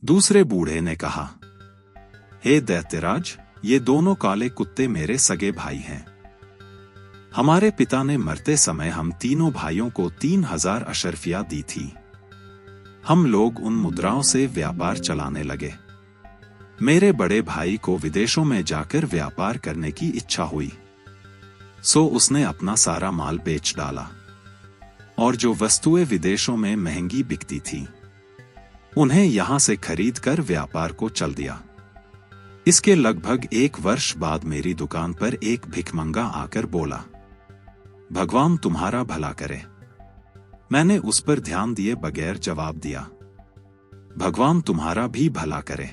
दूसरे बूढ़े ने कहा, हे दैत्यराज, ये दोनों काले कुत्ते मेरे सगे भाई हैं। हमारे पिता ने मरते समय हम तीनों भाइयों को 3000 अशर्फियां दी थी। हम लोग उन मुद्राओं से व्यापार चलाने लगे। मेरे बड़े भाई को विदेशों में जाकर व्यापार करने की इच्छा हुई, सो उसने अपना सारा माल बेच डाला और जो वस्तुएं विदेशों में महंगी बिकती थी उन्हें यहां से खरीद कर व्यापार को चल दिया। इसके लगभग 1 वर्ष बाद मेरी दुकान पर एक भिखमंगा आकर बोला, भगवान तुम्हारा भला करे। मैंने उस पर ध्यान दिए बगैर जवाब दिया, भगवान तुम्हारा भी भला करे।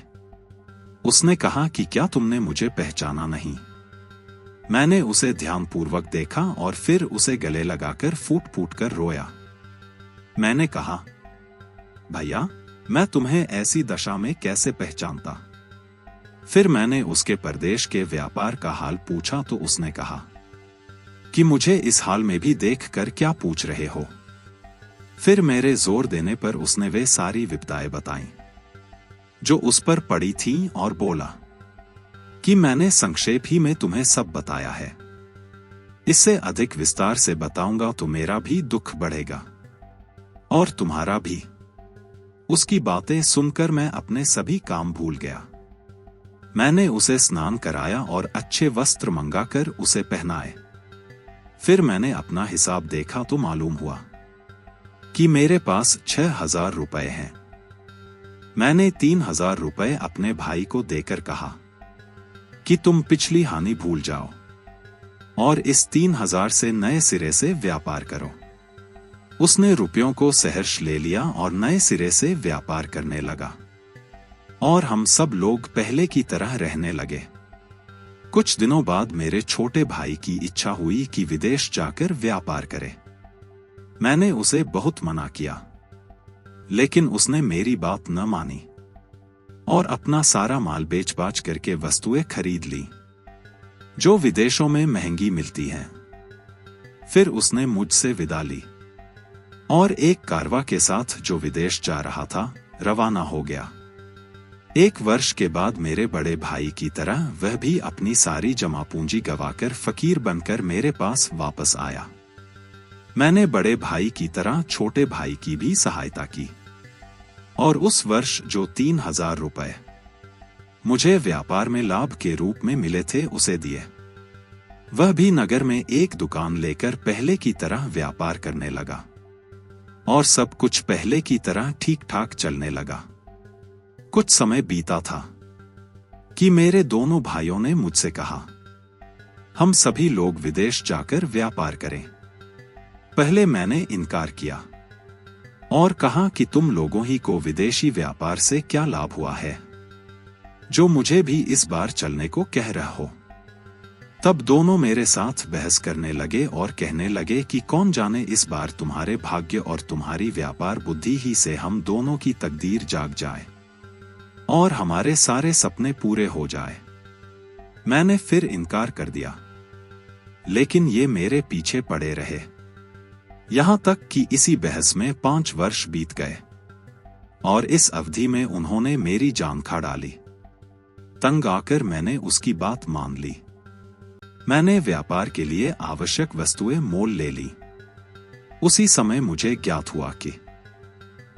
उसने कहा कि क्या तुमने मुझे पहचाना नहीं? मैंने उसे ध्यानपूर्वक देखा और फिर उसे गले लगाकर फूट फूट कर रोया। मैंने कहा, भैया, मैं तुम्हें ऐसी दशा में कैसे पहचानता? फिर मैंने उसके परदेश के व्यापार का हाल पूछा तो उसने कहा कि मुझे इस हाल में भी देखकर क्या पूछ रहे हो? फिर मेरे जोर देने पर उसने वे सारी विपदाएं बताईं जो उस पर पड़ी थीं और बोला कि मैंने संक्षेप ही में तुम्हें सब बताया है। इससे अधिक विस्तार से बताऊंगा तो मेरा भी दुख बढ़ेगा और तुम्हारा भी। उसकी बातें सुनकर मैं अपने सभी काम भूल गया। मैंने उसे स्नान कराया और अच्छे वस्त्र मंगाकर उसे पहनाए। फिर मैंने अपना हिसाब देखा तो मालूम हुआ कि मेरे पास 6000 रुपए हैं। मैंने 3000 रुपए अपने भाई को देकर कहा कि तुम पिछली हानि भूल जाओ और इस 3000 से नए सिरे से व्यापार करो। उसने रुपयों को सहर्ष ले लिया और नए सिरे से व्यापार करने लगा और हम सब लोग पहले की तरह रहने लगे। कुछ दिनों बाद मेरे छोटे भाई की इच्छा हुई कि विदेश जाकर व्यापार करे। मैंने उसे बहुत मना किया, लेकिन उसने मेरी बात न मानी और अपना सारा माल बेच बाच करके वस्तुएं खरीद ली जो विदेशों में महंगी मिलती हैं। फिर उसने मुझसे विदा ली और एक कारवा के साथ जो विदेश जा रहा था रवाना हो गया। 1 वर्ष के बाद मेरे बड़े भाई की तरह वह भी अपनी सारी जमा पूंजी गंवाकर फकीर बनकर मेरे पास वापस आया। मैंने बड़े भाई की तरह छोटे भाई की भी सहायता की और उस वर्ष जो 3000 रुपए मुझे व्यापार में लाभ के रूप में मिले थे उसे दिए। वह भी नगर में एक दुकान लेकर पहले की तरह व्यापार करने लगा और सब कुछ पहले की तरह ठीक ठाक चलने लगा। कुछ समय बीता था कि मेरे दोनों भाइयों ने मुझसे कहा, हम सभी लोग विदेश जाकर व्यापार करें। पहले मैंने इनकार किया और कहा कि तुम लोगों ही को विदेशी व्यापार से क्या लाभ हुआ है, जो मुझे भी इस बार चलने को कह रहा हो। तब दोनों मेरे साथ बहस करने लगे और कहने लगे कि कौन जाने इस बार तुम्हारे भाग्य और तुम्हारी व्यापार बुद्धि ही से हम दोनों की तकदीर जाग जाए और हमारे सारे सपने पूरे हो जाए। मैंने फिर इनकार कर दिया, लेकिन ये मेरे पीछे पड़े रहे। यहां तक कि इसी बहस में 5 वर्ष बीत गए और इस अवधि में उन्होंने मेरी जान खा डाली। तंग आकर मैंने उसकी बात मान ली। मैंने व्यापार के लिए आवश्यक वस्तुएं मोल ले ली। उसी समय मुझे ज्ञात हुआ कि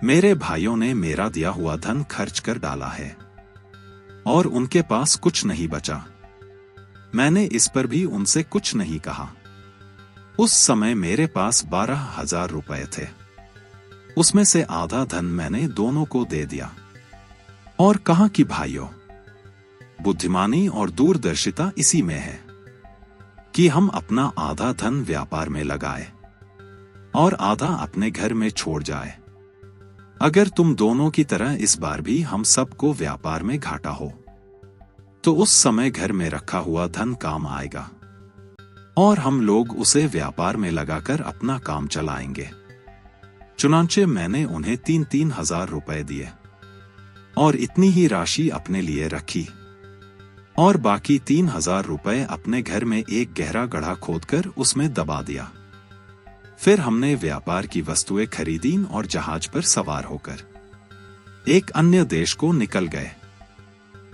मेरे भाइयों ने मेरा दिया हुआ धन खर्च कर डाला है और उनके पास कुछ नहीं बचा। मैंने इस पर भी उनसे कुछ नहीं कहा। उस समय मेरे पास 12,000 रुपए थे। उसमें से आधा धन मैंने दोनों को दे दिया और कहा कि भाइयों, बुद्धिमानी और दूरदर्शिता इसी में है कि हम अपना आधा धन व्यापार में लगाए और आधा अपने घर में छोड़ जाए। अगर तुम दोनों की तरह इस बार भी हम सबको व्यापार में घाटा हो तो उस समय घर में रखा हुआ धन काम आएगा और हम लोग उसे व्यापार में लगाकर अपना काम चलाएंगे। चुनांचे मैंने उन्हें 3-3 हजार रुपए दिए और इतनी ही राशि अपने लिए रखी और बाकी 3,000 रुपए अपने घर में एक गहरा गड्ढा खोदकर उसमें दबा दिया। फिर हमने व्यापार की वस्तुएं खरीदी और जहाज पर सवार होकर एक अन्य देश को निकल गए।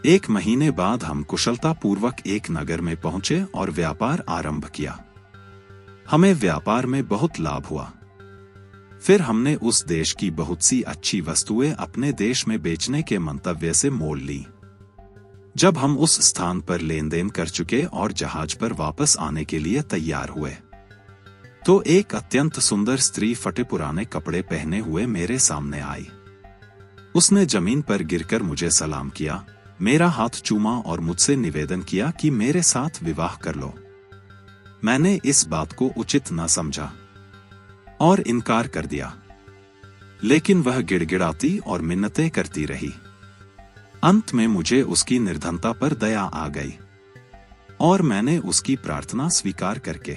1 महीने बाद हम कुशलतापूर्वक एक नगर में पहुंचे और व्यापार आरंभ किया। हमें व्यापार में बहुत लाभ हुआ। फिर हमने उस देश की बहुत सी अच्छी वस्तुएं अपने देश में बेचने के मंतव्य से मोल ली। जब हम उस स्थान पर लेन देन कर चुके और जहाज पर वापस आने के लिए तैयार हुए, तो एक अत्यंत सुंदर स्त्री फटे पुराने कपड़े पहने हुए मेरे सामने आई। उसने जमीन पर गिरकर मुझे सलाम किया, मेरा हाथ चूमा और मुझसे निवेदन किया कि मेरे साथ विवाह कर लो। मैंने इस बात को उचित न समझा और इनकार कर दिया, लेकिन वह गिड़गिड़ाती और मिन्नतें करती रही। अंत में मुझे उसकी निर्धनता पर दया आ गई और मैंने उसकी प्रार्थना स्वीकार करके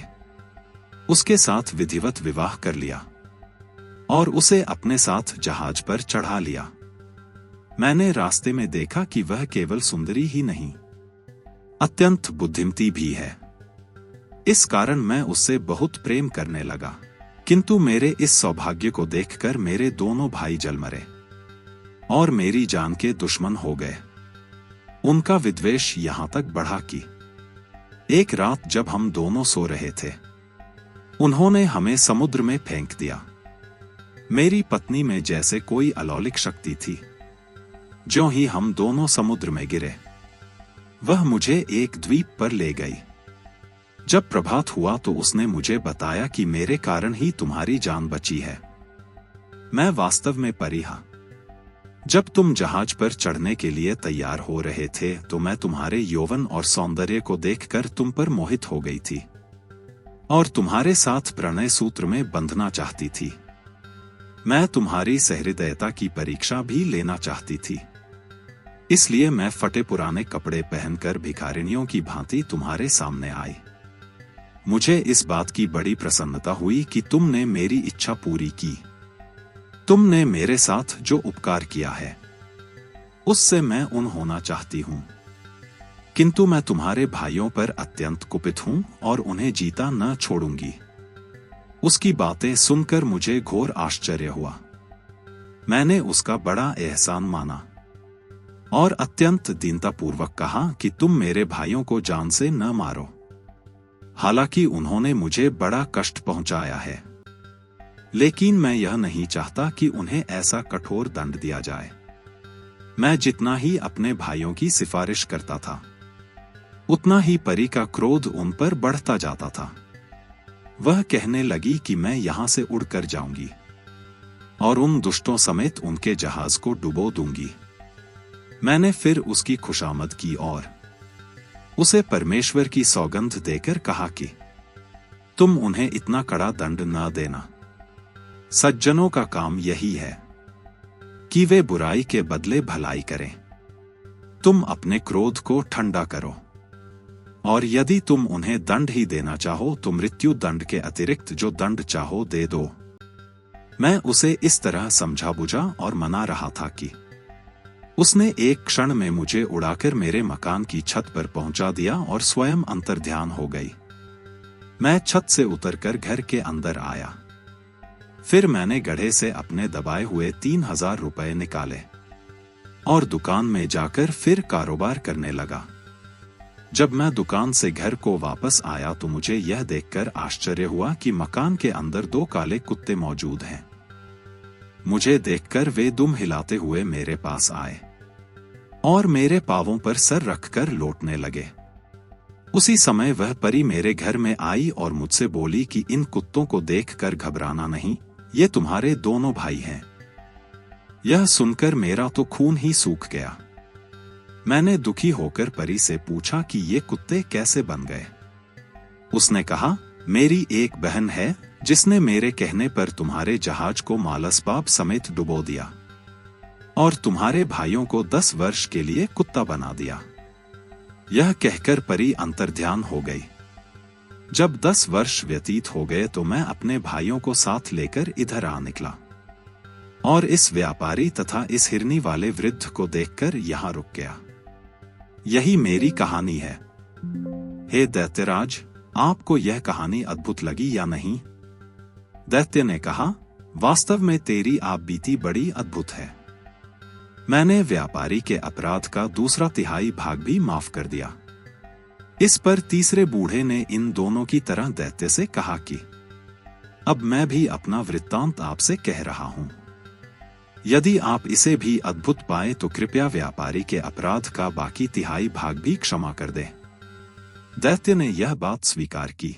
उसके साथ विधिवत विवाह कर लिया और उसे अपने साथ जहाज पर चढ़ा लिया। मैंने रास्ते में देखा कि वह केवल सुंदरी ही नहीं, अत्यंत बुद्धिमती भी है। इस कारण मैं उससे बहुत प्रेम करने लगा, किंतु मेरे इस सौभाग्य को देखकर मेरे दोनों भाई जल मरे और मेरी जान के दुश्मन हो गए। उनका विद्वेष यहां तक बढ़ा कि एक रात जब हम दोनों सो रहे थे, उन्होंने हमें समुद्र में फेंक दिया। मेरी पत्नी में जैसे कोई अलौकिक शक्ति थी। ज्यों ही हम दोनों समुद्र में गिरे, वह मुझे एक द्वीप पर ले गई। जब प्रभात हुआ तो उसने मुझे बताया कि मेरे कारण ही तुम्हारी जान बची है। मैं वास्तव में परिहा। जब तुम जहाज पर चढ़ने के लिए तैयार हो रहे थे तो मैं तुम्हारे यौवन और सौंदर्य को देखकर तुम पर मोहित हो गई थी और तुम्हारे साथ प्रणय सूत्र में बंधना चाहती थी। मैं तुम्हारी सहृदयता की परीक्षा भी लेना चाहती थी, इसलिए मैं फटे पुराने कपड़े पहनकर भिखारिणियों की भांति तुम्हारे सामने आई। मुझे इस बात की बड़ी प्रसन्नता हुई कि तुमने मेरी इच्छा पूरी की। तुमने मेरे साथ जो उपकार किया है, उससे मैं उन होना चाहती हूं, किंतु मैं तुम्हारे भाइयों पर अत्यंत कुपित हूं और उन्हें जीता न छोड़ूंगी। उसकी बातें सुनकर मुझे घोर आश्चर्य हुआ। मैंने उसका बड़ा एहसान माना और अत्यंत दीनतापूर्वक कहा कि तुम मेरे भाइयों को जान से न मारो। हालांकि उन्होंने मुझे बड़ा कष्ट पहुंचाया है, लेकिन मैं यह नहीं चाहता कि उन्हें ऐसा कठोर दंड दिया जाए। मैं जितना ही अपने भाइयों की सिफारिश करता था, उतना ही परी का क्रोध उन पर बढ़ता जाता था। वह कहने लगी कि मैं यहां से उड़कर जाऊंगी और उन दुष्टों समेत उनके जहाज को डुबो दूंगी। मैंने फिर उसकी खुशामद की और उसे परमेश्वर की सौगंध देकर कहा कि तुम उन्हें इतना कड़ा दंड न देना। सज्जनों का काम यही है कि वे बुराई के बदले भलाई करें। तुम अपने क्रोध को ठंडा करो और यदि तुम उन्हें दंड ही देना चाहो तो मृत्यु दंड के अतिरिक्त जो दंड चाहो दे दो। मैं उसे इस तरह समझा बुझा और मना रहा था कि उसने एक क्षण में मुझे उड़ाकर मेरे मकान की छत पर पहुंचा दिया और स्वयं अंतर्ध्यान हो गई। मैं छत से उतरकर घर के अंदर आया। फिर मैंने गड्ढे से अपने दबाए हुए 3000 रुपए निकाले और दुकान में जाकर फिर कारोबार करने लगा। जब मैं दुकान से घर को वापस आया तो मुझे यह देखकर आश्चर्य हुआ कि मकान के अंदर 2 काले कुत्ते मौजूद हैं। मुझे देखकर वे दुम हिलाते हुए मेरे पास आए और मेरे पांवों पर सर रखकर लौटने लगे। उसी समय वह परी मेरे घर में आई और मुझसे बोली कि इन कुत्तों को देखकर घबराना नहीं, ये तुम्हारे दोनों भाई हैं। यह सुनकर मेरा तो खून ही सूख गया। मैंने दुखी होकर परी से पूछा कि ये कुत्ते कैसे बन गए। उसने कहा, मेरी एक बहन है जिसने मेरे कहने पर तुम्हारे जहाज को मालसबाब समेत डुबो दिया और तुम्हारे भाइयों को 10 वर्ष के लिए कुत्ता बना दिया। यह कहकर परी अंतर्ध्यान हो गई। जब 10 वर्ष व्यतीत हो गए तो मैं अपने भाइयों को साथ लेकर इधर आ निकला और इस व्यापारी तथा इस हिरनी वाले वृद्ध को देखकर यहां रुक गया। यही मेरी कहानी है। हे दैत्यराज, आपको यह कहानी अद्भुत लगी या नहीं? दैत्य ने कहा, वास्तव में तेरी आप बीती बड़ी अद्भुत है। मैंने व्यापारी के अपराध का दूसरा तिहाई भाग भी माफ कर दिया। इस पर तीसरे बूढ़े ने इन दोनों की तरह दैत्य से कहा कि अब मैं भी अपना वृत्तांत आपसे कह रहा हूं। यदि आप इसे भी अद्भुत पाए तो कृपया व्यापारी के अपराध का बाकी तिहाई भाग भी क्षमा कर दें। दैत्य ने यह बात स्वीकार की।